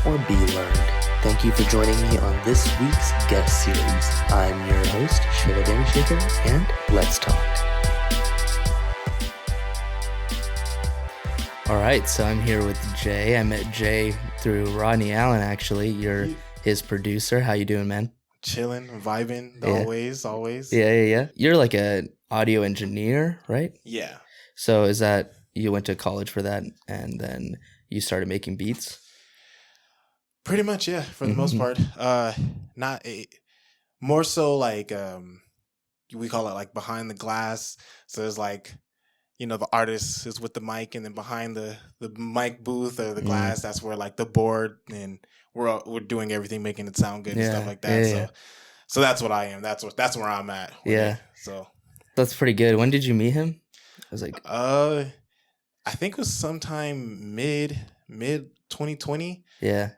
or be learned. Thank you for joining me on this week's guest series. I'm your host, Shiva Shaker, and let's talk. All right, so I'm here with Jay. I met Jay through Rodney Allen, actually. You're his producer. How you doing, man? Chilling, vibing, always. Yeah. You're like an audio engineer, right? Yeah. So is that you went to college for that and then you started making beats? Pretty much, yeah, for the most part. More so like we call it like behind the glass. So there's like, the artist is with the mic, and then behind the mic booth or the glass, that's where like the board, and we're doing everything, making it sound good and stuff like that. So that's what I am. That's where I'm at. So that's pretty good. When did you meet him? I was like, I think it was sometime mid 2020. Yeah.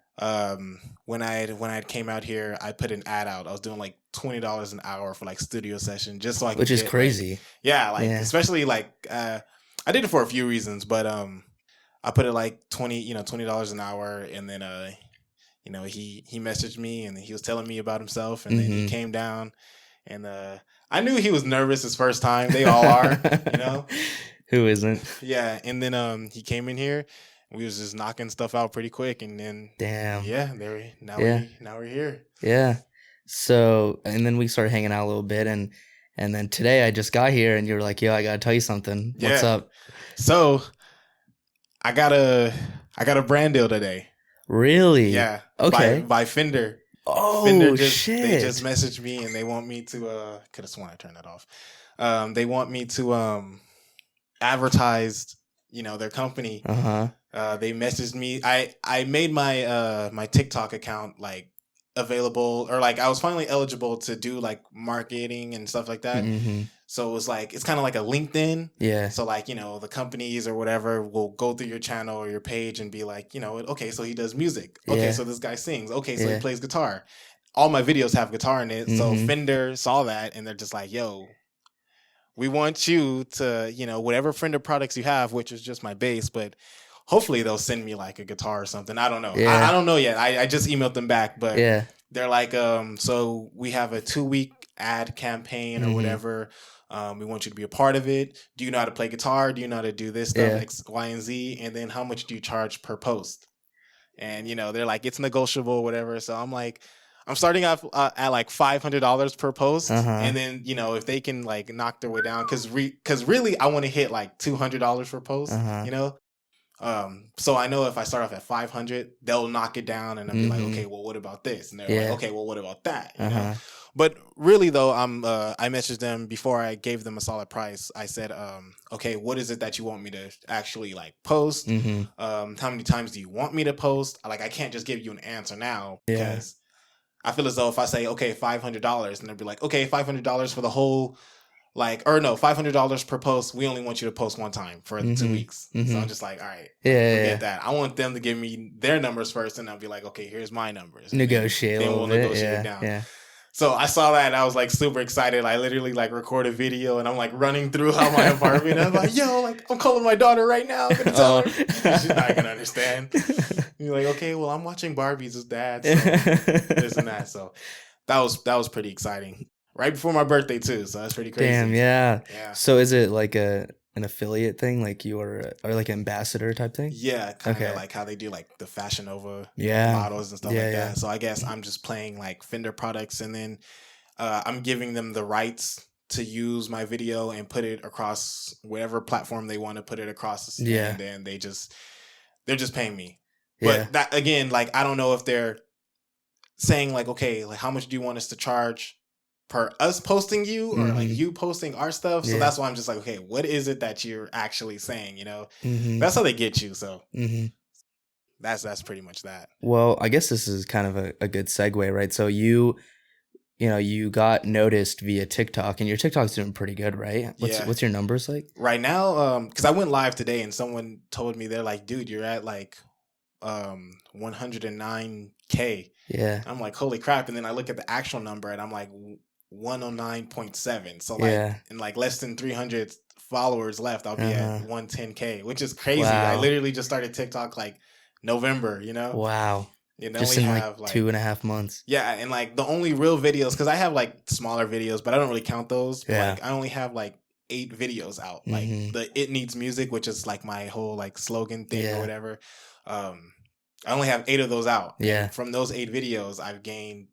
When I came out here, I put an ad out. I was doing like $20 an hour for like studio session, just so I could which is crazy. Especially like I did it for a few reasons, but I put it like $20 an hour, and then he messaged me and he was telling me about himself, and then he came down, and I knew he was nervous his first time. They all are, Who isn't? Yeah, and then he came in here. We was just knocking stuff out pretty quick, and then damn, now we're here. Yeah. So, and then we started hanging out a little bit, and then today I just got here, and you were like, "Yo, I gotta tell you something. What's up?" So, I got a brand deal today. Really? Yeah. Okay. By Fender. Oh, Fender shit! They just messaged me, and they want me to. Could have sworn I turned that off. They want me to advertise, their company. They messaged me. I made my my TikTok account like available, or like I was finally eligible to do like marketing and stuff like that. So it was like, it's kind of like a LinkedIn. Yeah. So like, the companies or whatever will go through your channel or your page and be like, okay, so he does music. Okay, so this guy sings. Okay, so he plays guitar. All my videos have guitar in it. So Fender saw that, and they're just like, yo, we want you to, whatever Fender products you have, which is just my bass, but hopefully they'll send me like a guitar or something. I don't know. Yeah. I don't know yet. I just emailed them back, but they're like, so we have a 2-week ad campaign or whatever. We want you to be a part of it. Do you know how to play guitar? Do you know how to do this stuff, X, Y, and Z? And then how much do you charge per post? And, they're like, it's negotiable, whatever. So I'm like, I'm starting off at like $500 per post. And then, if they can like knock their way down, because really I want to hit like $200 per post, so I know if I start off at 500, they'll knock it down, and I'll be like, okay, well, what about this? And they're like, okay, well, what about that? But really though, I messaged them before I gave them a solid price. I said, okay, what is it that you want me to actually like post? How many times do you want me to post? Like, I can't just give you an answer now, because I feel as though if I say, okay, $500, and they'll be like, okay, $500 for the whole, $500 per post. We only want you to post one time for 2 weeks. So I'm just like, all right, forget that. I want them to give me their numbers first, and I'll be like, okay, here's my numbers. Negotiate. Then we'll negotiate down. Yeah. So I saw that, and I was like super excited. I literally like record a video, and I'm like running through how my apartment. And I'm like, yo, like I'm calling my daughter right now. I'm gonna tell her. She's not gonna understand. You're like, okay, well, I'm watching Barbie's with dad, so this and that. So that was pretty exciting. Right before my birthday too, so that's pretty crazy. Damn, yeah. So is it like an affiliate thing, like you are, or like an ambassador type thing? Yeah, kind of like how they do like the Fashion Nova models and stuff like that. So I guess I'm just playing like Fender products, and then I'm giving them the rights to use my video and put it across whatever platform they want to put it across. And then they're just paying me. But that, again, like, I don't know if they're saying like, okay, like how much do you want us to charge per us posting you, or like you posting our stuff? So that's why I'm just like, okay, what is it that you're actually saying? That's how they get you. So that's pretty much that. Well, I guess this is kind of a good segue, right? So you got noticed via TikTok, and your TikTok's doing pretty good, right? What's your numbers like right now? Because I went live today, and someone told me, they're like, dude, you're at like 109K. Yeah. I'm like, holy crap. And then I look at the actual number, and I'm like 109.7. So like in like less than 300 followers left, I'll be at 110K, which is crazy. Wow. I literally just started TikTok like November, Wow. Just in like 2.5 months. Yeah, and like the only real videos, because I have like smaller videos, but I don't really count those. Yeah. Like I only have like 8 videos out. Like the It Needs Music, which is like my whole like slogan thing or whatever. I only have 8 of those out. Yeah. And from those 8 videos, I've gained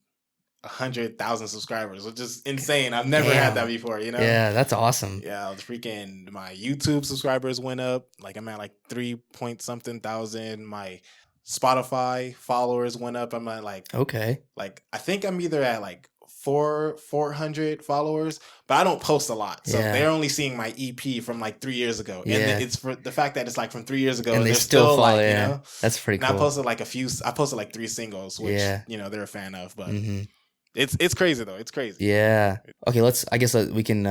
100,000 subscribers, which is insane. I've never had that before, you know? Yeah, that's awesome. Yeah, freaking my YouTube subscribers went up. Like I'm at like 3 point something thousand. My Spotify followers went up. I'm at like, okay. Like I think I'm either at like 400 followers, but I don't post a lot. So they're only seeing my EP from like 3 years ago. And it's for the fact that it's like from 3 years ago. And they're still follow, like, you know, that's pretty cool. And I posted like 3 singles, which, you know, they're a fan of, but it's crazy though. It's crazy. Yeah. Okay. We can,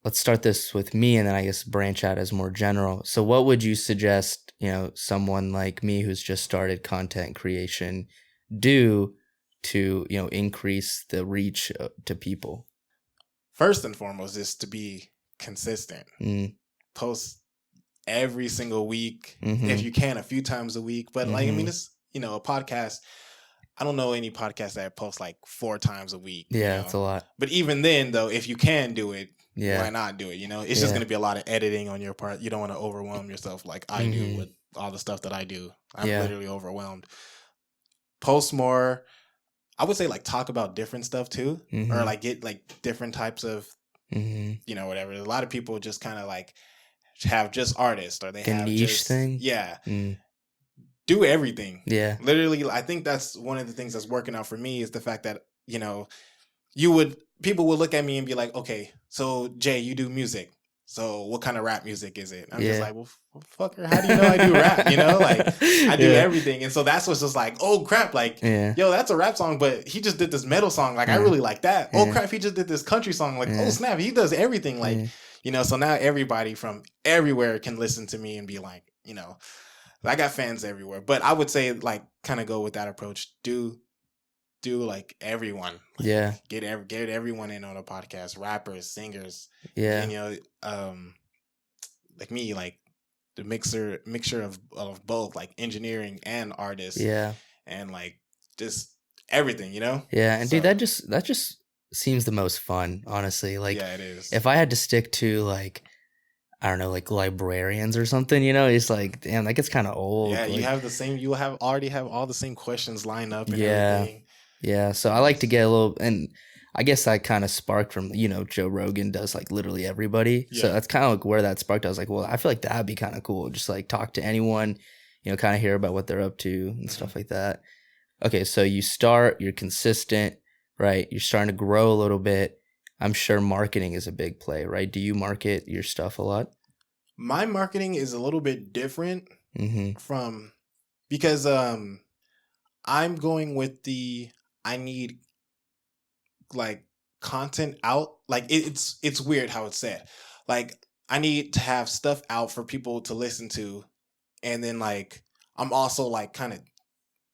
let's start this with me and then I guess branch out as more general. So what would you suggest, you know, someone like me who's just started content creation do to, you know, increase the reach to people? First and foremost is to be consistent. Post every single week, if you can, a few times a week. But like, I mean, it's, you know, a podcast. I don't know any podcast that posts like 4 times a week. Yeah, that's a lot. But even then, though, if you can do it, why not do it? You know, it's just going to be a lot of editing on your part. You don't want to overwhelm yourself like I do with all the stuff that I do. I'm literally overwhelmed. Post more. I would say like talk about different stuff too, or like get like different types of, you know, whatever. A lot of people just kind of like have just artists or they have niche just thing. Yeah. Do everything. Yeah. Literally, I think that's one of the things that's working out for me is the fact that, you know, people would look at me and be like, okay, so Jay, you do music. So what kind of rap music is it? I'm just like, well, fucker, how do you know I do rap? You know, like I do everything. And so that's what's just like, oh crap, like, yo, that's a rap song, but he just did this metal song. Like, I really like that. Oh crap, he just did this country song. Like, oh snap, he does everything. Like, you know, so now everybody from everywhere can listen to me and be like, you know, I got fans everywhere. But I would say like kind of go with that approach. Do like everyone. Like, get everyone in on a podcast. Rappers, singers. Yeah. And, you know, like me, like the mixture of both, like engineering and artists. Yeah. And like just everything, you know? Yeah. And dude, that just seems the most fun, honestly. Like, yeah, it is. If I had to stick to like, I don't know, like librarians or something, you know, it's like, damn, that gets kind of old. Yeah, like, you already have all the same questions lined up and everything. Yeah, so I like to get a little, and I guess that kind of sparked from, you know, Joe Rogan does like literally everybody. Yeah. So that's kind of like where that sparked. I was like, well, I feel like that'd be kind of cool. Just like talk to anyone, you know, kind of hear about what they're up to and stuff like that. Okay, so you're consistent, right? You're starting to grow a little bit. I'm sure marketing is a big play, right? Do you market your stuff a lot? My marketing is a little bit different because I'm going with I need like content out. Like it's weird how it's said. Like I need to have stuff out for people to listen to. And then like, I'm also like kind of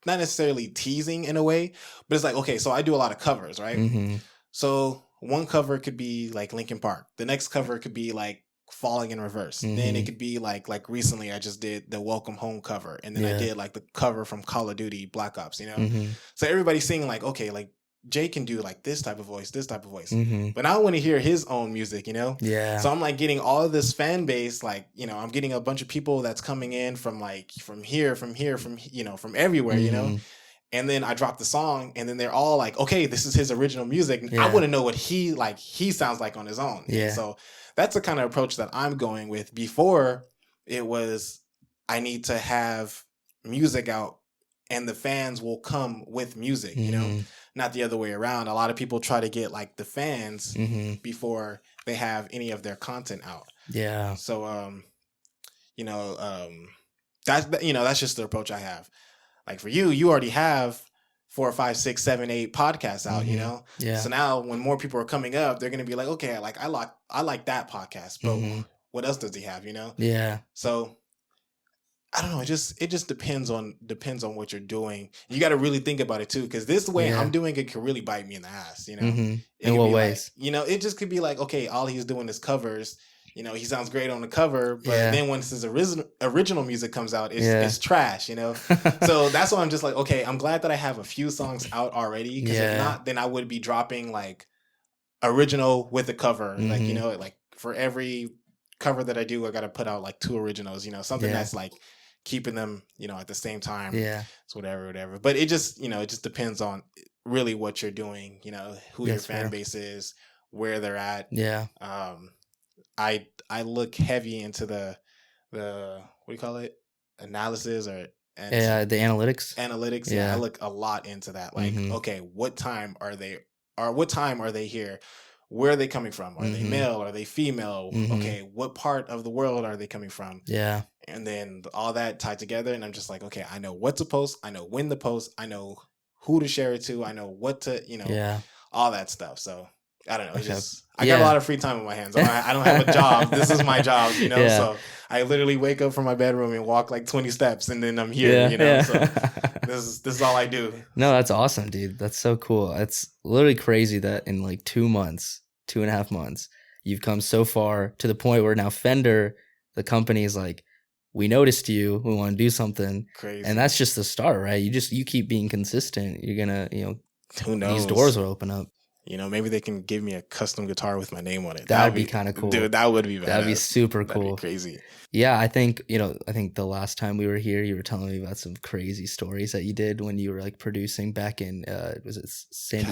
not necessarily teasing in a way, but it's like, okay, so I do a lot of covers, right? So one cover could be like Linkin Park. The next cover could be like Falling in Reverse. Then it could be like recently I just did the Welcome Home cover. And then I did like the cover from Call of Duty Black Ops, you know? So everybody's singing like, okay, like Jay can do like this type of voice. But I want to hear his own music, you know? Yeah. So I'm like getting all of this fan base, like, you know, I'm getting a bunch of people that's coming in from here, you know, from everywhere, you know? And then I drop the song and then they're all like, okay, this is his original music. I want to know what he sounds like on his own. Yeah. And so that's the kind of approach that I'm going with. Before it was, I need to have music out and the fans will come with music, you know, not the other way around. A lot of people try to get like the fans before they have any of their content out. Yeah. So, you know, that's just the approach I have. Like for you already have 4, 5, 6, 7, 8 podcasts out, you know? Yeah. So now when more people are coming up, they're going to be like, okay, like I like that podcast, but what else does he have, you know? Yeah. So I don't know. It just depends on what you're doing. You got to really think about it too. Cause this way I'm doing it can really bite me in the ass, you know? In what ways? Like, you know, it just could be like, okay, all he's doing is covers. you know, he sounds great on the cover, but then once his original music comes out, it's trash, you know? So that's why I'm just like, okay, I'm glad that I have a few songs out already, because if not, then I would be dropping like original with a cover. Like, you know, like for every cover that I do, I got to put out like 2 originals, you know, something that's like keeping them, you know, at the same time. Yeah. It's whatever. But it just, you know, it just depends on really what you're doing, you know, who your fan base is, where they're at. Yeah. I look heavy into the what do you call it? Analysis the analytics. Analytics. Yeah. I look a lot into that. Like, okay, what time are they here? Where are they coming from? Are they male? Are they female? Okay, what part of the world are they coming from? Yeah. And then all that tied together, and I'm just like, okay, I know what to post. I know when to post. I know who to share it to. I know what to, you know, all that stuff. So I don't know. It's just, I got a lot of free time on my hands. I don't have a job. This is my job, you know? So I literally wake up from my bedroom and walk like 20 steps, and then I'm here, you know? So this is all I do. No, that's awesome, dude. That's so cool. It's literally crazy that in like 2.5 months, you've come so far to the point where now Fender, the company, is like, we noticed you, we want to do something. Crazy. And that's just the start, right? You keep being consistent, you're gonna, you know, who knows, these doors will open up. You know, maybe they can give me a custom guitar with my name on it. That'd be kind of cool. Dude, that would be badass. That'd be super cool. That'd be crazy. Yeah, I think the last time we were here, you were telling me about some crazy stories that you did when you were like producing back in, was it San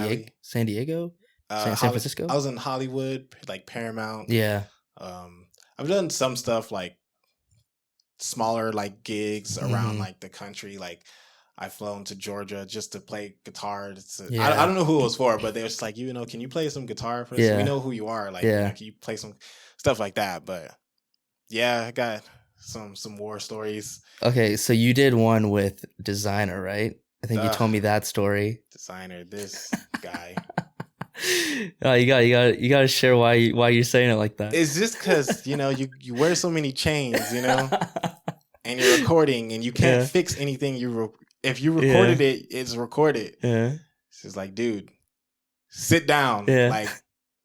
Diego? San Francisco? I was in Hollywood, like Paramount. Yeah. I've done some stuff like smaller like gigs around like the country. Like I've flown to Georgia just to play guitar. I don't know who it was for, but they were just like, you know, can you play some guitar for us? We know who you are. Like, you know, can you play some stuff like that? But yeah, I got some war stories. Okay, so you did one with Desiigner, right? I think you told me that story. Desiigner, this guy. Oh, you got to share why you're saying it like that. It's just because, you know, you wear so many chains, you know, and you're recording, and you can't fix anything. If you recorded it, it's recorded. Yeah. It's just like, dude, sit down. Yeah. Like,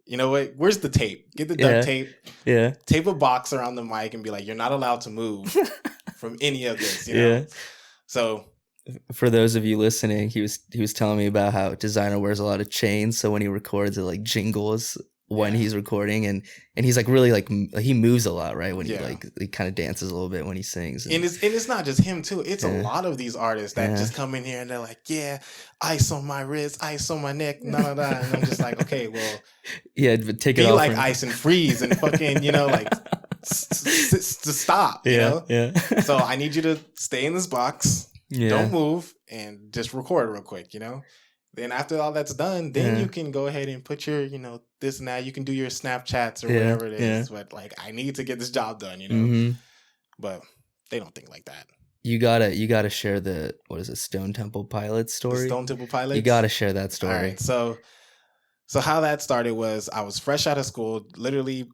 you know what? Where's the tape? Get the duct tape. Yeah. Tape a box around the mic and be like, you're not allowed to move from any of this. You know? Yeah. So, for those of you listening, he was telling me about how Desiigner wears a lot of chains, so when he records, it like jingles when he's recording, and he's like really like he moves a lot, right? When he kind of dances a little bit when he sings, and it's not just him too. It's a lot of these artists that just come in here and they're like, ice on my wrist, ice on my neck, and I'm just like, okay, well, but take it off. Be like ice and freeze and fucking, you know, like to stop, you know. Yeah. So I need you to stay in this box. Don't move and just record real quick, you know? Then after all that's done, then you can go ahead and put your, you know, this and that. You can do your Snapchats or whatever it is. But like, I need to get this job done, you know? But they don't think like that. You gotta share the, what is it, Stone Temple Pilots story? The Stone Temple Pilots? You gotta share that story. All right, so how that started was I was fresh out of school, literally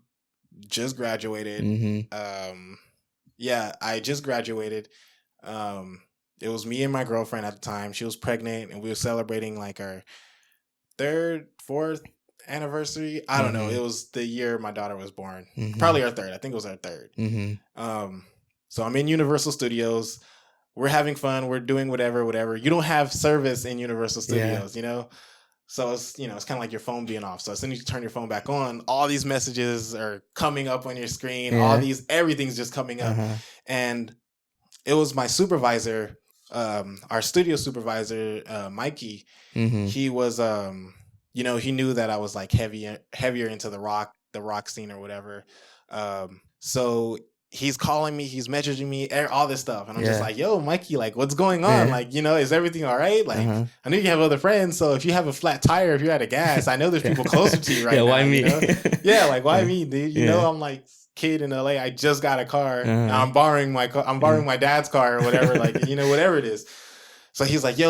just graduated. I just graduated. It was me and my girlfriend at the time. She was pregnant, and we were celebrating like our 4th anniversary. I don't know. It was the year my daughter was born. Probably our 3rd. I think it was our 3rd. So I'm in Universal Studios. We're having fun. We're doing whatever. You don't have service in Universal Studios, you know? So it's, you know, it's kind of like your phone being off. So as soon as you turn your phone back on, all these messages are coming up on your screen. Everything's just coming up. And it was my supervisor, our studio supervisor, Mikey. He was, you know, he knew that I was like heavier into the rock scene or whatever. So he's calling me, he's messaging me, all this stuff. And I'm just like, yo, Mikey, like, what's going on? Like, you know, is everything all right? Like, I know you have other friends. So if you have a flat tire, if you're out of gas, I know there's people closer to you right now. Why me? You know? Like, why me, dude? You know, I'm like kid in LA. I just got a car. I'm borrowing my car. I'm borrowing my dad's car or whatever. Like, you know, whatever it is. So he's like,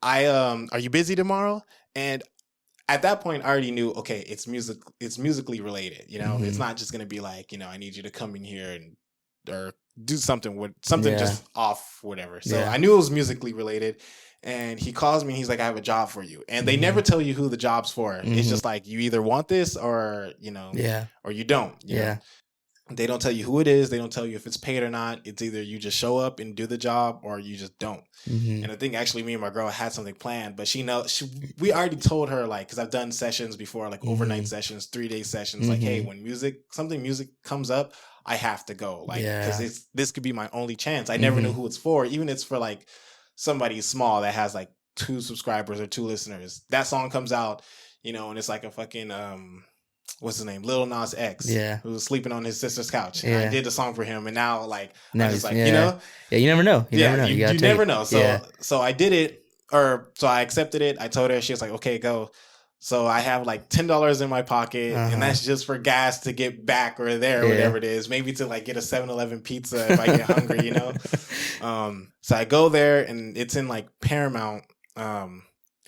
are you busy tomorrow? And at that point, I already knew, okay, it's musically related, you know? It's not just going to be like, you know, I need you to come in here or do something with something just off, whatever. So I knew it was musically related. And he calls me and he's like, I have a job for you. And they never tell you who the job's for. It's just like, you either want this or, you know, or you don't. You know? They don't tell you who it is. They don't tell you if it's paid or not. It's either you just show up and do the job or you just don't. And I think actually me and my girl had something planned, but we already told her, like, because I've done sessions before, like overnight sessions, 3-day sessions, like, hey, when music comes up, I have to go. Like, because this could be my only chance. I never know who it's for. Even if it's for like somebody small that has like 2 subscribers or 2 listeners. That song comes out, you know, and it's like a fucking what's his name, Lil Nas X, who was sleeping on his sister's couch. And I did the song for him, and now like I'm just like, you know, you never know. You never know. You never know. So I did it, so I accepted it. I told her, she was like, okay, go. So I have like $10 in my pocket, and that's just for gas to get back or there, or whatever it is. Maybe to like get a 7-Eleven pizza if I get hungry, you know. So I go there, and it's in like Paramount.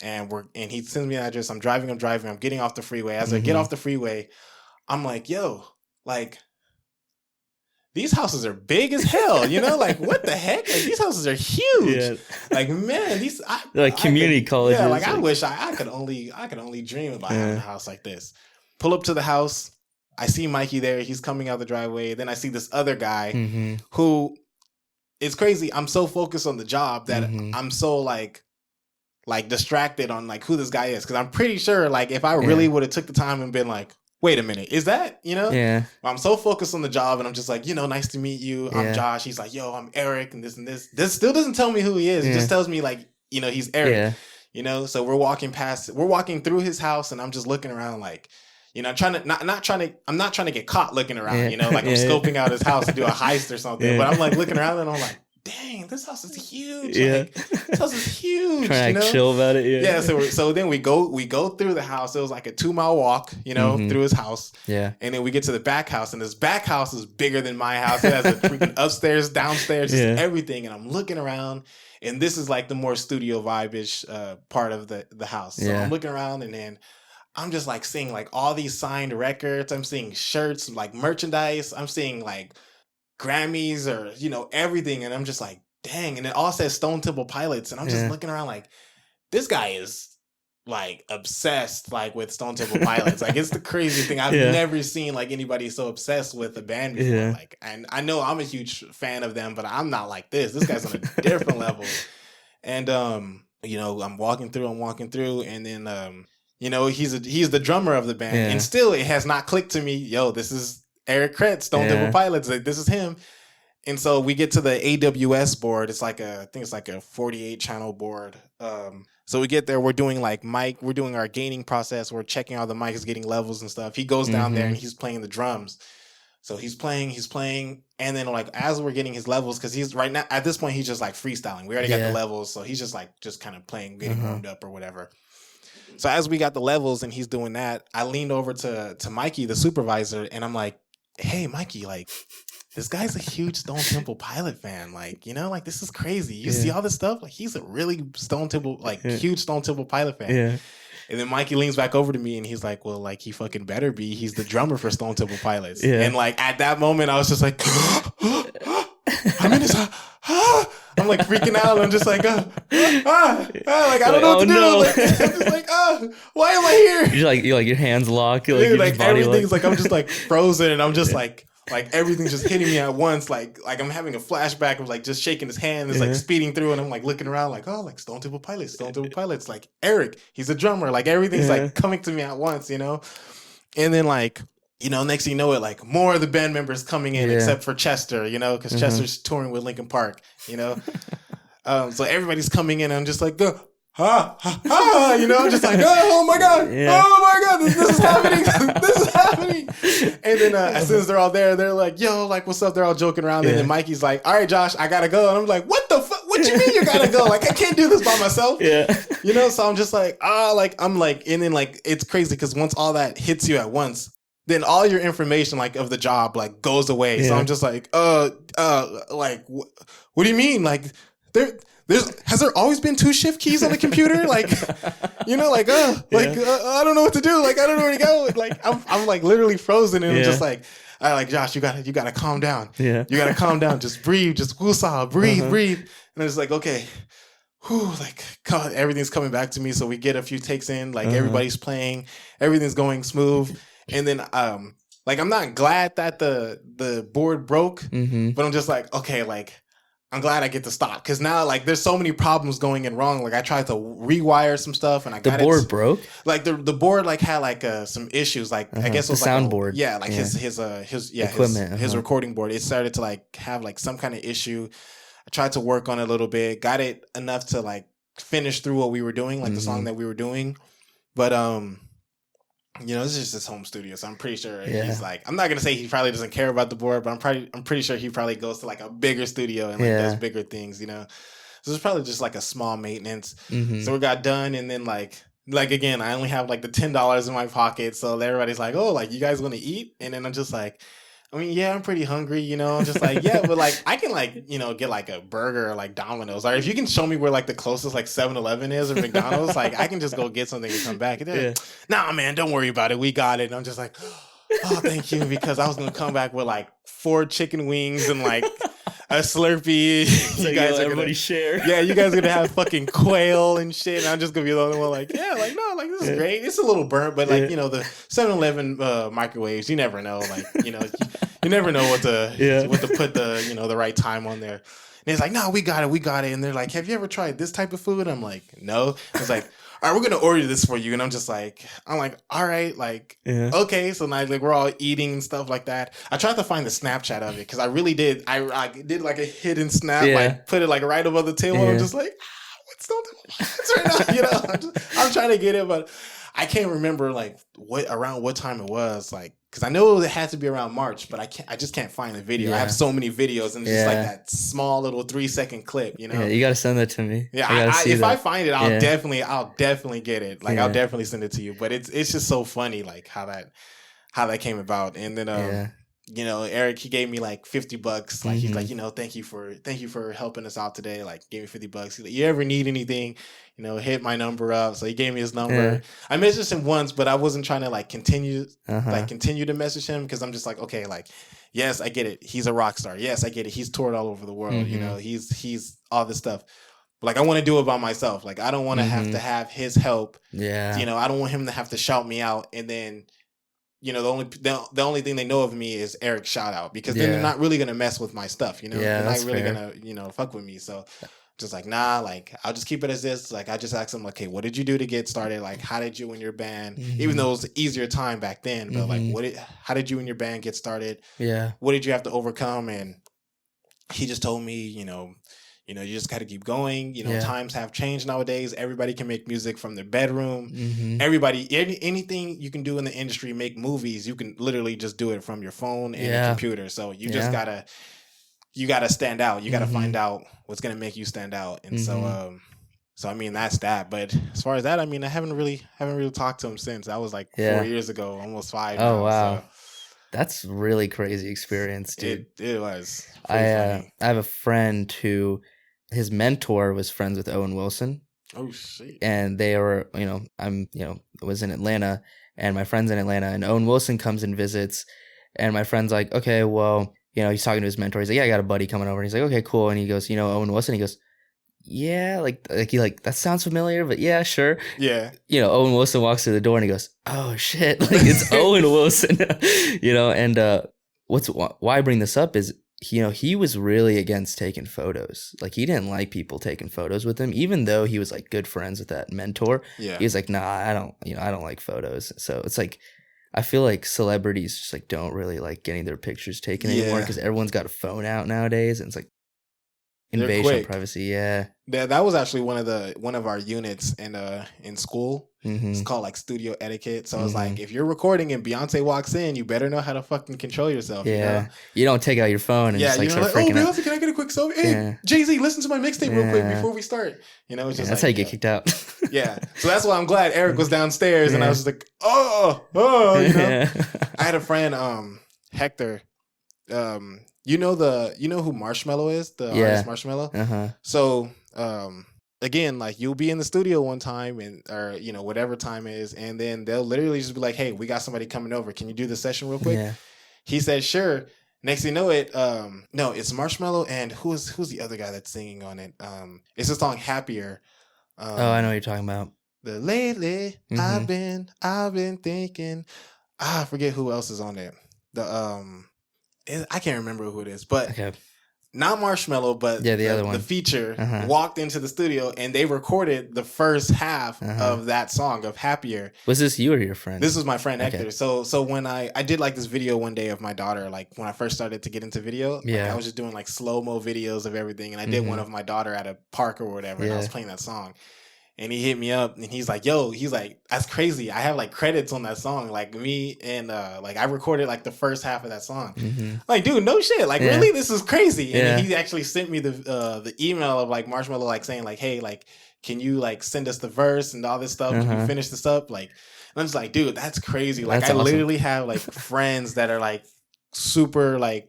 And he sends me an address. I'm driving. I'm getting off the freeway. As I get off the freeway, I'm like, yo, like, these houses are big as hell, you know, like, what the heck? Like, these houses are huge. Like, man, they're like community colleges. Yeah, like I wish I could only dream about having a house like this. Pull up to the house. I see Mikey there. He's coming out the driveway. Then I see this other guy who, it's crazy. I'm so focused on the job that I'm so like distracted on like who this guy is. Cause I'm pretty sure like if I really would have took the time and been like, wait a minute, is that, you know? Yeah. I'm so focused on the job and I'm just like, you know, nice to meet you. I'm Josh. He's like, yo, I'm Eric and this and this. This still doesn't tell me who he is. It just tells me like, you know, he's Eric. Yeah. You know, so we're walking through his house and I'm just looking around like, you know, I'm not trying to get caught looking around, you know, like I'm scoping out his house to do a heist or something. But I'm like looking around and I'm like, dang, this house is huge. Like, this house is huge. Trying to chill about it. Yeah. So then we go through the house. It was like a 2-mile walk, you know, through his house. Yeah. And then we get to the back house, and this back house is bigger than my house. It has a freaking upstairs, downstairs, just everything. And I'm looking around, and this is like the more studio vibe-ish part of the house. So I'm looking around, and then I'm just like seeing like all these signed records. I'm seeing shirts, like merchandise. I'm seeing like Grammys or, you know, everything. And I'm just like, dang. And it all says Stone Temple Pilots. And I'm just looking around like, this guy is like obsessed like with Stone Temple Pilots. Like, it's the craziest thing. I've never seen like anybody so obsessed with a band before. Like, and I know I'm a huge fan of them, but I'm not like this. This guy's on a different level. And you know, I'm walking through, and then you know, he's the drummer of the band. And still it has not clicked to me, yo, this is Eric Kretz, Stone Temple Pilots. Like, this is him. And so we get to the AWS board. It's like I think it's like a 48 channel board. So we get there. We're doing like we're doing our gaining process. We're checking all the mics, getting levels and stuff. He goes down there and he's playing the drums. So he's playing. And then like as we're getting his levels, because he's right now at this point he's just like freestyling. We already got the levels, so he's just kind of playing, getting warmed up or whatever. So as we got the levels and he's doing that, I leaned over to Mikey, the supervisor, and I'm like, hey, Mikey, like, this guy's a huge Stone Temple Pilot fan. Like, you know, like, this is crazy. You see all this stuff? Like, he's a really huge Stone Temple Pilot fan. Yeah. And then Mikey leans back over to me and he's like, well, like, he fucking better be. He's the drummer for Stone Temple Pilots. Yeah. And, like, at that moment, I was just like, I'm in his I'm like freaking out. I'm just like, like I don't know what to do. No. Like, I'm just like, why am I here? You're like your hands lock. Like everything's like I'm just like frozen, and I'm just like everything's just hitting me at once. Like I'm having a flashback of like just shaking his hand. It's like speeding through, and I'm like looking around, like like Stone Temple Pilots, like Eric, he's a drummer. Like everything's like coming to me at once, you know. And then like, you know, next thing you know it, like more of the band members coming in, except for Chester, you know, because Chester's touring with Linkin Park, you know. So everybody's coming in, and I'm just like, you know, I'm just like, oh my God, this is happening, this is happening. And then as soon as they're all there, they're like, yo, like, what's up? They're all joking around, and then Mikey's like, all right, Josh, I gotta go. And I'm like, what the fuck? What you mean you gotta go? Like, I can't do this by myself. Yeah. You know, so I'm just like, I'm like, and then like, it's crazy because once all that hits you at once, then all your information like of the job like goes away. Yeah. So I'm just like, like, what do you mean? Like, has there always been 2 shift keys on the computer? Like, you know, like, I don't know what to do. Like, I don't know where to go. Like, I'm like literally frozen, and I'm just like, I like, Josh, you gotta calm down. Yeah. You gotta calm down. Just breathe. Just woosah, breathe, breathe. And it's like, okay, whew, like God, everything's coming back to me. So we get a few takes in, like everybody's playing, everything's going smooth. And then like I'm not glad that the board broke, but I'm just like, okay, like I'm glad I get to stop, because now like there's so many problems going in wrong. Like I tried to rewire some stuff and I got the board broke. Like the board like had like some issues. Like I guess it was the like soundboard. Yeah, like his equipment, his recording board. It started to like have like some kind of issue. I tried to work on it a little bit, got it enough to like finish through what we were doing, like the song that we were doing. But you know, it's just his home studio, so I'm pretty sure he's like, I'm not gonna say he probably doesn't care about the board, but I'm pretty sure he probably goes to like a bigger studio and like does bigger things, you know. So it's probably just like a small maintenance. So we got done, and then like again, I only have like the $10 in my pocket, so everybody's like, oh, like you guys want to eat? And then I'm just like, I mean, yeah, I'm pretty hungry, you know. I'm just like, yeah, but like I can like, you know, get like a burger or like Domino's. Or if you can show me where like the closest like 7-Eleven is or McDonald's, like I can just go get something and come back. And like, nah, man, don't worry about it. We got it. And I'm just like, oh, thank you, because I was gonna come back with like 4 chicken wings and like a Slurpee. So you guys are everybody share. Yeah, you guys are gonna have fucking quail and shit. And I'm just gonna be the only one like, yeah, like no, like this is great. It's a little burnt, but like you know, the 7-Eleven microwaves, you never know. Like you know, you never know what to put the, you know, the right time on there. And it's like, no, we got it. And they're like, have you ever tried this type of food? I'm like, no. I was like, all right, we're gonna order this for you. And I'm like, all right, like, okay. So now like we're all eating and stuff like that. I tried to find the Snapchat of it, because I really did. I did like a hidden snap, like put it like right above the table. I'm just like, what's right now? You know, I'm trying to get it, but I can't remember like what time it was, like, because I know it had to be around March, but I just can't find the video. I have so many videos, and it's just like that small little 3-second clip, you know. Yeah, you gotta send that to me. Yeah, if I find it, I'll definitely get it. Like I'll definitely send it to you. But it's just so funny, like how that came about. And then you know, Eric, he gave me like $50. Like he's like, you know, thank you for helping us out today. Like gave me $50. He's like, you ever need anything, you know, hit my number up. So he gave me his number. I messaged him once, but I wasn't trying to like continue to message him, because I'm just like, okay, like, yes, I get it. He's a rock star. Yes, I get it. He's toured all over the world. You know, he's all this stuff. But like I want to do it by myself. Like I don't want to have to have his help. Yeah. You know, I don't want him to have to shout me out, and then, you know, the only thing they know of me is Eric's shout out, because then they're not really gonna mess with my stuff, you know. They're not really gonna, you know, fuck with me. So just like, nah, like I'll just keep it as this. Like I just asked them, like, hey, what did you do to get started? Like how did you and your band, even though it was an easier time back then, but like how did you and your band get started? Yeah. What did you have to overcome? And he just told me, you know, you just got to keep going. You know, times have changed nowadays. Everybody can make music from their bedroom. Everybody, anything you can do in the industry, make movies, you can literally just do it from your phone and your computer. So you just gotta stand out. You gotta find out what's gonna make you stand out. And so I mean, that's that. But as far as that, I mean, I haven't really talked to him since. That was like 4 years ago, almost 5. Oh now, wow. So. That's really crazy experience, dude. It was. I have a friend who, his mentor was friends with Owen Wilson. Oh shit! And they were, you know, was in Atlanta, and my friend's in Atlanta, and Owen Wilson comes and visits, and my friend's like, okay, well, you know, he's talking to his mentor. He's like, yeah, I got a buddy coming over, and he's like, okay, cool, and he goes, you know, Owen Wilson. He goes, yeah, like he like, that sounds familiar, but yeah, sure. Yeah. You know, Owen Wilson walks through the door and he goes, oh shit, like it's Owen Wilson, you know. And why I bring this up is, you know, he was really against taking photos. Like he didn't like people taking photos with him, even though he was like good friends with that mentor. Yeah. He was like, nah, I don't like photos. So it's like, I feel like celebrities just like don't really like getting their pictures taken anymore, because everyone's got a phone out nowadays, and it's like invasion of privacy. Yeah. That was actually one of our units in school. It's called like studio etiquette. So it's like, if you're recording and Beyonce walks in, you better know how to fucking control yourself. Yeah. You know? You don't take out your phone and just like start freaking out. Beyonce, can I get a quick selfie? Hey, Jay-Z, listen to my mixtape real quick before we start. You know, it's just that's how you get kicked out. Yeah. So that's why I'm glad Eric was downstairs and I was just like, you know. I had a friend, Hector, you know who Marshmello is? The artist Marshmello? So, again, like you'll be in the studio one time or you know, whatever time it is, and then they'll literally just be like, hey, we got somebody coming over. Can you do the session real quick? Yeah. He said, sure. Next thing you know it, no, it's Marshmello and who's the other guy that's singing on it? It's the song Happier. I know what you're talking about. The lately I've been thinking. I forget who else is on it. I can't remember who it is, but not Marshmello, but the other one. The feature walked into the studio and they recorded the first half of that song of Happier. Was this you or your friend? This was my friend Hector. So when I did like this video one day of my daughter, like when I first started to get into video, like, I was just doing like slow-mo videos of everything. And I did one of my daughter at a park or whatever. And I was playing that song. And he hit me up and he's like, yo, that's crazy. I have like credits on that song. Like me and like I recorded like the first half of that song. Like, dude, no shit. Like really, this is crazy. And then he actually sent me the email of like Marshmello, like saying like, hey, like, can you like send us the verse and all this stuff? Can you finish this up? Like, and I'm just like, dude, that's crazy. Like that's awesome. Literally have like friends that are like super like,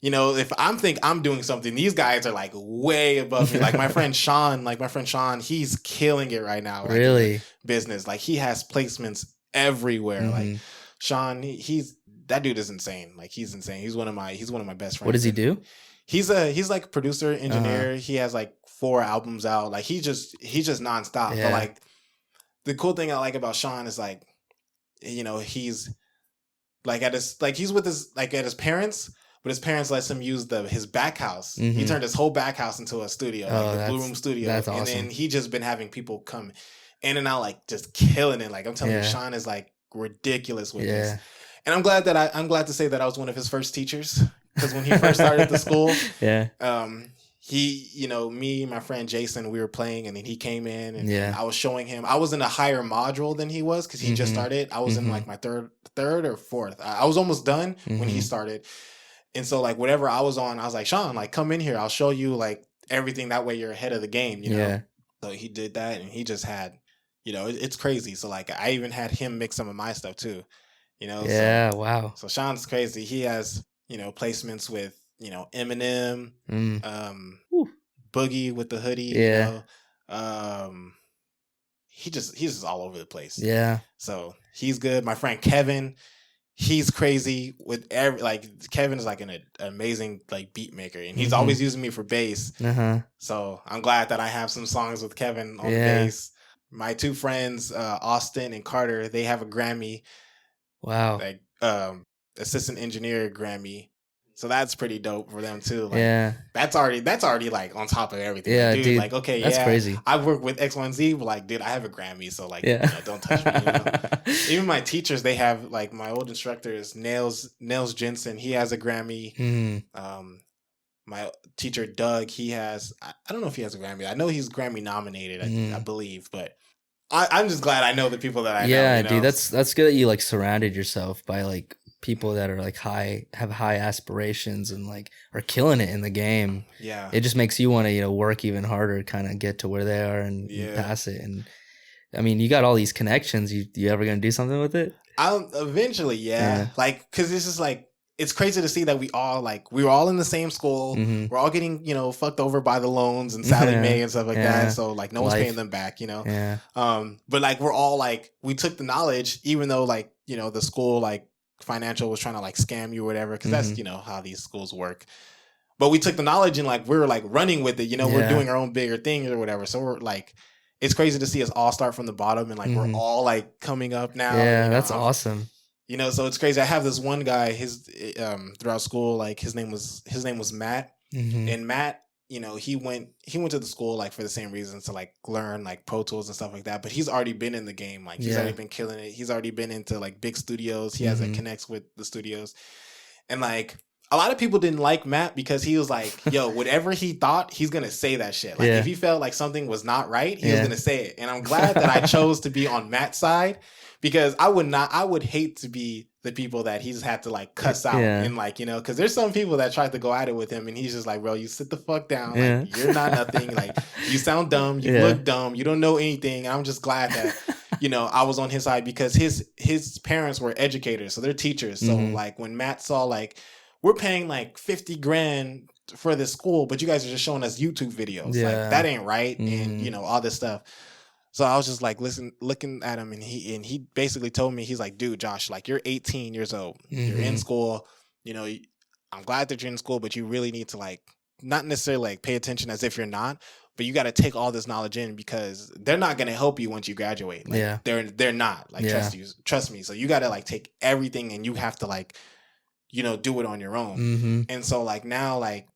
you know, if I'm doing something, these guys are like way above me. Like my friend Sean, he's killing it right now. Like, really? Business. Like he has placements everywhere. Like Sean, that dude is insane. Like he's insane. He's one of my best friends. What does he do? He's like a producer, engineer. He has like 4 albums out. Like he's just nonstop. But like the cool thing I like about Sean is like, you know, he's like he's with at his parents. But his parents lets him use his back house. He turned his whole back house into a studio, like the Blue Room studio. That's awesome. And then he just been having people come in and out, like just killing it. Like I'm telling you, Sean is like ridiculous with this. And I'm glad to say that I was one of his first teachers because when he first started the school, he, you know, me, my friend Jason, we were playing, and then he came in, and I was showing him. I was in a higher module than he was because he just started. I was in like my third or fourth. I was almost done when he started. And so, like, whatever I was on, I was like, Sean, like, come in here. I'll show you, like, everything. That way you're ahead of the game, you know? Yeah. So he did that, and he just had, you know, it's crazy. So, like, I even had him mix some of my stuff, too, you know? Yeah, so, wow. So Sean's crazy. He has, you know, placements with, you know, Eminem, Boogie with the hoodie, you know? He's just all over the place. Yeah. So he's good. My friend Kevin, he's crazy with Kevin is like an amazing like beat maker, and he's always using me for bass. So I'm glad that I have some songs with Kevin on bass. My 2 friends, Austin and Carter, they have a Grammy. Wow. Like assistant engineer Grammy. So that's pretty dope for them too. Like, that's already like on top of everything. Yeah, like, dude, like, okay, that's crazy. I work with X1Z, but like, dude, I have a Grammy, so like, you know, don't touch me. You know? Even my teachers, they have like my old instructor is Nails Jensen. He has a Grammy. My teacher Doug, he has. I don't know if he has a Grammy. I know he's Grammy nominated. I believe, but I'm just glad I know the people that I know. Yeah, you know? Dude, that's good that you like surrounded yourself by like people that are like have high aspirations and like are killing it in the game. Yeah, it just makes you want to, you know, work even harder, kind of get to where they are and pass it. And I mean, you got all these connections. You ever gonna do something with it? I'll eventually, like, because this is like, it's crazy to see that we were all in the same school. We're all getting, you know, fucked over by the loans and Sally Mae and stuff like that. So like no one's paying them back, you know. But like we're all like, we took the knowledge, even though like, you know, the school like financial was trying to like scam you or whatever, because that's, you know, how these schools work. But we took the knowledge and like we were like running with it, you know. We're doing our own bigger things or whatever. So we're like, it's crazy to see us all start from the bottom and like we're all like coming up now. Yeah, you know? That's awesome. You know, so it's crazy. I have this one guy, his throughout school, like his name was Matt. And Matt, you know, he went to the school like for the same reasons, to like learn like Pro Tools and stuff like that. But he's already been in the game. Like he's already been killing it. He's already been into like big studios. He has like connects with the studios. And like a lot of people didn't like Matt because he was like, yo, whatever he thought, he's gonna say that shit. Like if he felt like something was not right, he was gonna say it. And I'm glad that I chose to be on Matt's side, because I would hate to be the people that he's had to like cuss out and like, you know, because there's some people that tried to go at it with him and he's just like, bro, you sit the fuck down. Like, you're not nothing. Like, you sound dumb. You look dumb. You don't know anything. And I'm just glad that, you know, I was on his side, because his parents were educators. So they're teachers. So like when Matt saw like, we're paying like 50 grand for this school, but you guys are just showing us YouTube videos. Like that ain't right. And you know, all this stuff. So I was just like, looking at him, and he basically told me, he's like, dude, Josh, like, you're 18 years old. You're in school. you know, I'm glad that you're in school, but you really need to like not necessarily like pay attention as if you're not, but you got to take all this knowledge in because they're not going to help you once you graduate. Like they're not like trust me. So you got to like take everything and you have to like, do it on your own. And so like now, like,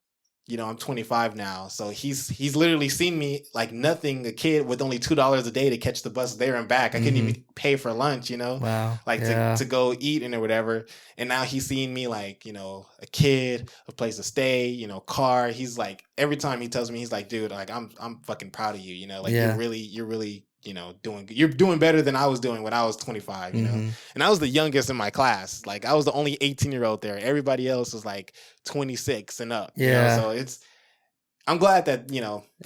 I'm 25 now, so he's literally seen me like nothing, a kid with only $2 a day to catch the bus there and back. I couldn't even pay for lunch, Wow. like to go eat or whatever. And now he's seen me like, a kid, a place to stay, car. He's like, every time he tells me, he's like, dude, like I'm fucking proud of you, like you're really you're doing better than I was doing when I was 25, and I was the youngest in my class. Like I was the only 18-year-old there. Everybody else was like 26 and up. So I'm glad that,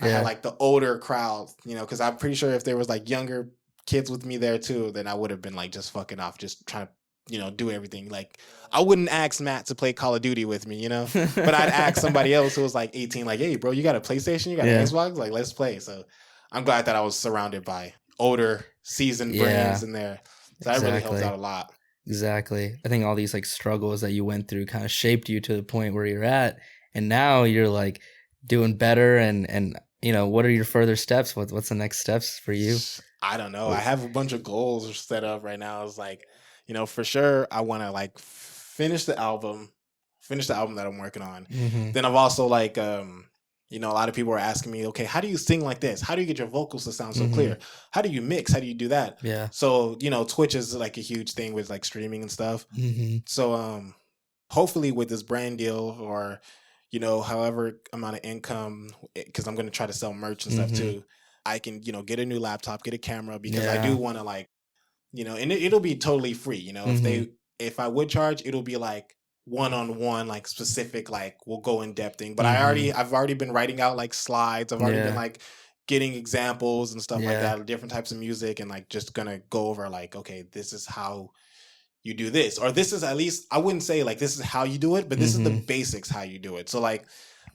I had like the older crowd, because I'm pretty sure if there was like younger kids with me there too, then I would have been like just fucking off, just trying to, do everything. Like I wouldn't ask Matt to play Call of Duty with me, but I'd ask somebody else who was like 18, like, hey bro, you got a PlayStation? You got an Xbox? Like, let's play. So I'm glad that I was surrounded by older, seasoned brains in there. So that really helped out a lot. Exactly. I think all these like struggles that you went through kind of shaped you to the point where you're at. And now you're like doing better. And what are your further steps? What's the next steps for you? I don't know. I have a bunch of goals set up right now. It's like, for sure I want to like finish the album that I'm working on. Then I've also like, a lot of people are asking me, okay, how do you sing like this? How do you get your vocals to sound so clear? How do you mix? How do you do that? Yeah. So, Twitch is like a huge thing with like streaming and stuff. So, hopefully with this brand deal or, however amount of income, because I'm going to try to sell merch and stuff too, I can, get a new laptop, get a camera, because I do want to like, and it'll be totally free. If I would charge, it'll be like one-on-one, like specific, like we'll go in depth thing. But I've already been writing out like slides. I've already been like getting examples and stuff like that, different types of music, and like just gonna go over like, okay, this is how you do this, or this is, at least I wouldn't say like this is how you do it, but this is the basics how you do it. So like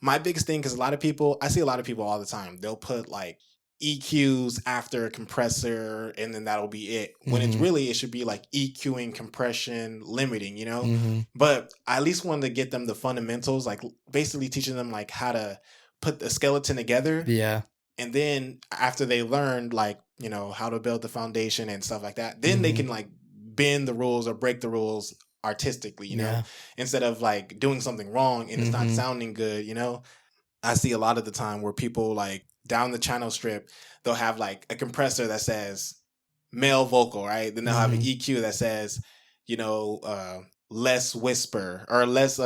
my biggest thing, because I see a lot of people all the time, they'll put like EQs after a compressor and then that'll be it, when it's really, it should be like EQing, compression, limiting, but I at least wanted to get them the fundamentals, like basically teaching them like how to put the skeleton together, and then after they learned like how to build the foundation and stuff like that, then they can like bend the rules or break the rules artistically, instead of like doing something wrong and it's not sounding good. I see a lot of the time where people like down the channel strip, they'll have like a compressor that says male vocal, right? Then they'll have an EQ that says, less whisper or less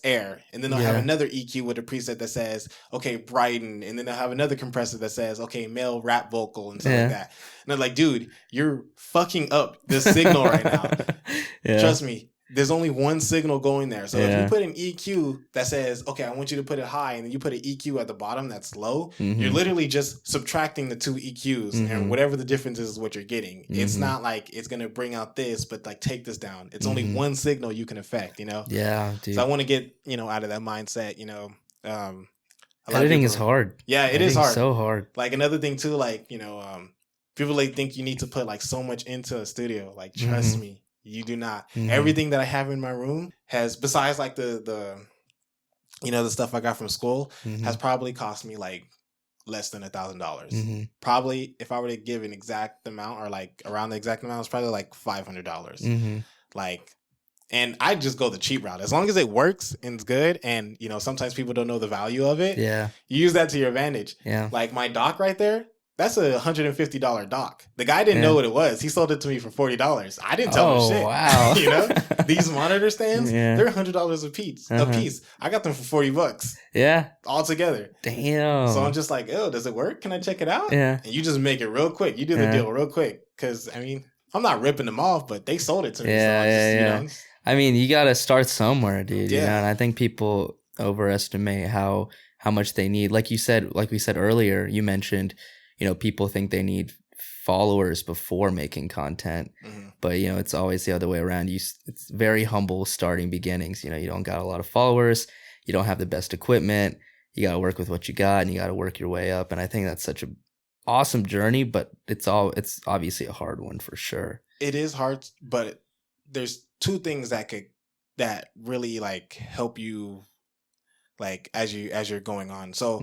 air. And then they'll have another EQ with a preset that says, okay, brighten. And then they'll have another compressor that says, okay, male rap vocal and stuff like that. And I'm like, dude, you're fucking up the signal right now. Trust me. There's only one signal going there. So if you put an EQ that says, okay, I want you to put it high, and then you put an EQ at the bottom that's low, you're literally just subtracting the two EQs, and whatever the difference is what you're getting. It's not like it's going to bring out this, but like take this down. It's only one signal you can affect, Yeah, dude. So I want to get, out of that mindset, editing is hard. Yeah, it is hard. So hard. Like another thing too, like, people like think you need to put like so much into a studio. Like, trust me. You do not. Everything that I have in my room has, besides like the the stuff I got from school, has probably cost me like less than $1,000. Probably if I were to give an exact amount or like around the exact amount, it's probably like $500. Like, and I just go the cheap route. As long as it works and it's good, and sometimes people don't know the value of it. Yeah. You use that to your advantage. Yeah. Like my dock right there. That's a $150 dock. The guy didn't know what it was. He sold it to me for $40. I didn't tell him shit. Wow. These monitor stands, they're $100 a piece. I got them for $40. Yeah. All together. Damn. So I'm just like, oh, does it work? Can I check it out? Yeah. And you just make it real quick. You do the deal real quick. Because, I mean, I'm not ripping them off, but they sold it to me. Yeah, so I mean, you got to start somewhere, dude. Yeah. And I think people overestimate how much they need. Like we said earlier, you mentioned, people think they need followers before making content, but it's always the other way around. It's very humble starting beginnings. You don't got a lot of followers, you don't have the best equipment, you got to work with what you got, and you got to work your way up. And I think that's such a awesome journey, but it's obviously a hard one for sure. It is hard, but there's two things that that really like help you like as you're going on? So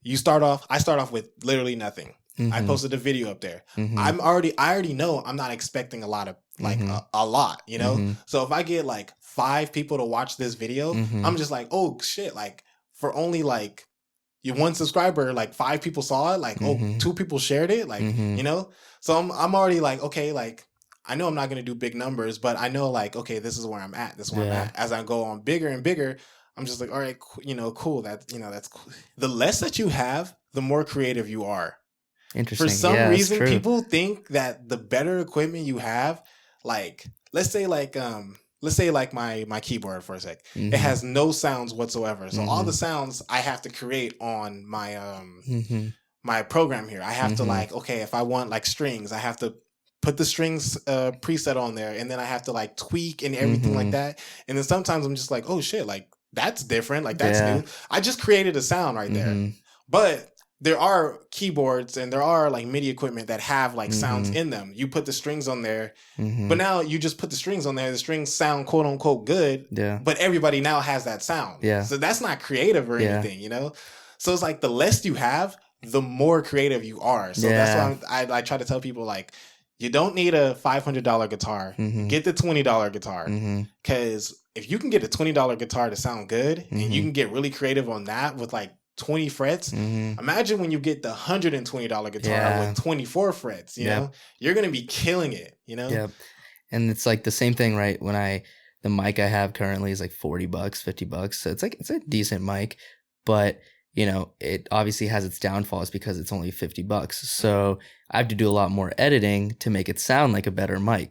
I start off with literally nothing. I posted a video up there. I already know I'm not expecting a lot of like a lot, you know? So if I get like 5 people to watch this video, I'm just like, oh shit, like for only like one subscriber, like 5 people saw it, like 2 people shared it, like you know? So I'm already like, okay, like I know I'm not gonna do big numbers, but I know like, okay, this is where I'm at. This is where I'm at. As I go on bigger and bigger, I'm just like, all right, you know, cool. That, you know, that's cool. The less that you have, the more creative you are. Interesting. For some reason, people think that the better equipment you have, like let's say like my keyboard for a sec, it has no sounds whatsoever. So all the sounds I have to create on my my program here. I have to like, okay, if I want like strings, I have to put the strings preset on there, and then I have to like tweak and everything like that. And then sometimes I'm just like, oh shit, like that's different, like that's new. I just created a sound right there. But there are keyboards and there are like MIDI equipment that have like sounds in them. You put the strings on there, but now you just put the strings on there. The strings sound quote unquote good, but everybody now has that sound. So that's not creative or anything, you know? So it's like the less you have, the more creative you are. So that's why I try to tell people like, you don't need a $500 guitar. Get the $20 guitar. Because if you can get a $20 guitar to sound good and you can get really creative on that with like 20 frets, imagine when you get the $120 guitar with 24 frets, you know, you're going to be killing it, you know? And it's like the same thing, right? The mic I have currently is like $40, $50. So it's a decent mic, but you know, it obviously has its downfalls because it's only $50. So I have to do a lot more editing to make it sound like a better mic.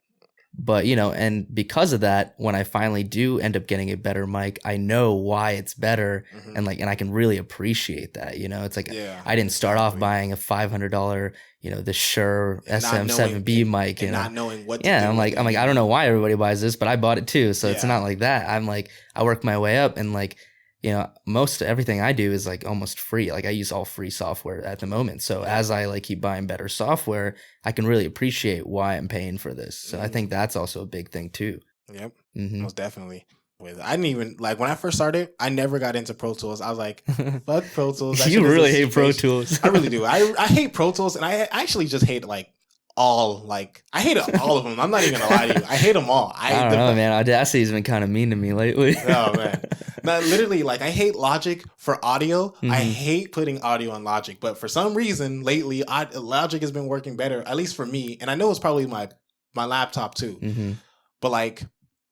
But, you know, and because of that, when I finally do end up getting a better mic, I know why it's better. And I can really appreciate that, you know, it's like, I didn't start off buying a $500, you know, the Shure SM7B mic, and not knowing what to do. I'm like, I don't know why everybody buys this, but I bought it too. So it's not like that. I'm like, I work my way up, and like, you know, most everything I do is like almost free. Like I use all free software at the moment. So as I like keep buying better software, I can really appreciate why I'm paying for this. So I think that's also a big thing too. Yep. Most definitely. I didn't even like when I first started, I never got into Pro Tools. I was like, fuck Pro Tools. You really hate Pro Tools. I really do. I hate Pro Tools, and I actually just hate like I hate all of them. I'm not even gonna lie to you. I hate them all. I don't know, man. Audacity's been kind of mean to me lately. Oh man. No, literally, like I hate Logic for audio. I hate putting audio on Logic, but for some reason lately, Logic has been working better, at least for me. And I know it's probably my laptop too. But like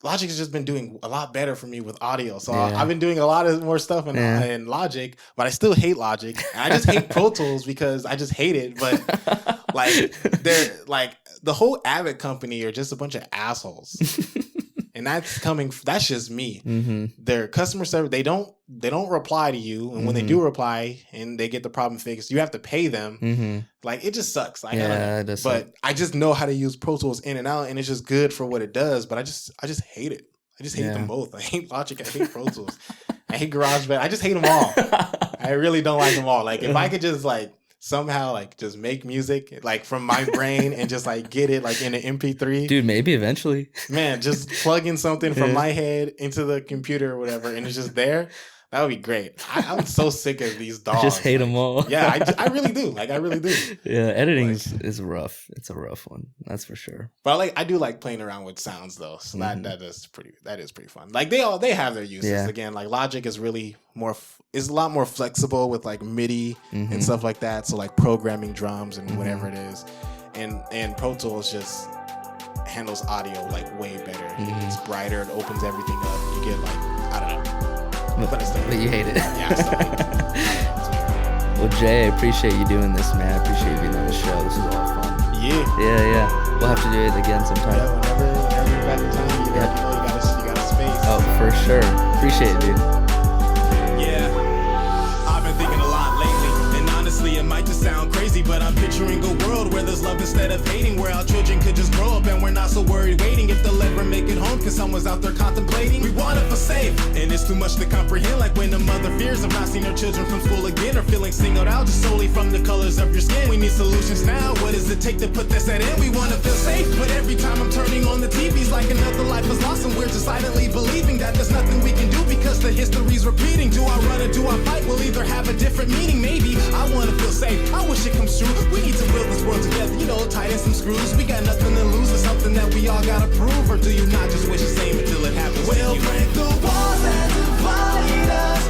Logic has just been doing a lot better for me with audio. So I've been doing a lot of more stuff in Logic, but I still hate Logic. And I just hate Pro Tools because I just hate it. But like they're like the whole Avid company are just a bunch of assholes. And that's just me. Their customer service, they don't reply to you. And when they do reply and they get the problem fixed, you have to pay them. Like it just sucks. It does suck. I just know how to use Pro Tools in and out, and it's just good for what it does. But I just hate it. I just hate them both. I hate Logic. I hate Pro Tools. I hate GarageBand. I just hate them all. I really don't like them all. Like if I could just like somehow like just make music like from my brain and just like get it like in an MP3. Dude, maybe eventually. Man, just plug in something from my head into the computer or whatever, and it's just there. That would be great. I'm so sick of these dogs. I just hate them all. Yeah, I really do. Like I really do. Yeah, editing is rough. It's a rough one. That's for sure. But I do like playing around with sounds though. So that is pretty fun. Like they have their uses. Yeah. Again, like Logic is really is a lot more flexible with like MIDI and stuff like that. So like programming drums and whatever it is. And Pro Tools just handles audio like way better. It's brighter, it opens everything up. You get like, I don't know. But you hate it. Yeah, I still hate it. Well, Jay, I appreciate you doing this, man. I appreciate you being on the show. This is a lot of fun. Yeah. We'll have to do it again sometime. Yeah, whenever you're back in town, you got a space. Oh, for sure. Appreciate it, dude. Yeah. I've been thinking a lot lately, and honestly, it might just sound crazy, but I'm picturing a world where there's love and instead of hating, where our children could just grow up and we're not so worried waiting if they'll ever make it home, cause someone's out there contemplating. We want to feel safe, and it's too much to comprehend, like when a mother fears of not seeing her children from school again, or feeling singled out just solely from the colors of your skin. We need solutions now. What does it take to put this at end? We want to feel safe, but every time I'm turning on the TV's like another life is lost, and we're just silently believing that there's nothing we can do because the history's repeating. Do I run or do I fight? We'll either have a different meaning. Maybe I want to feel safe, I wish it comes true. We need to build this world together, you know, tighten some screws. We got nothing to lose, it's something that we all gotta prove. Or do you not just wish the same until it happens? We'll break the walls that divide us.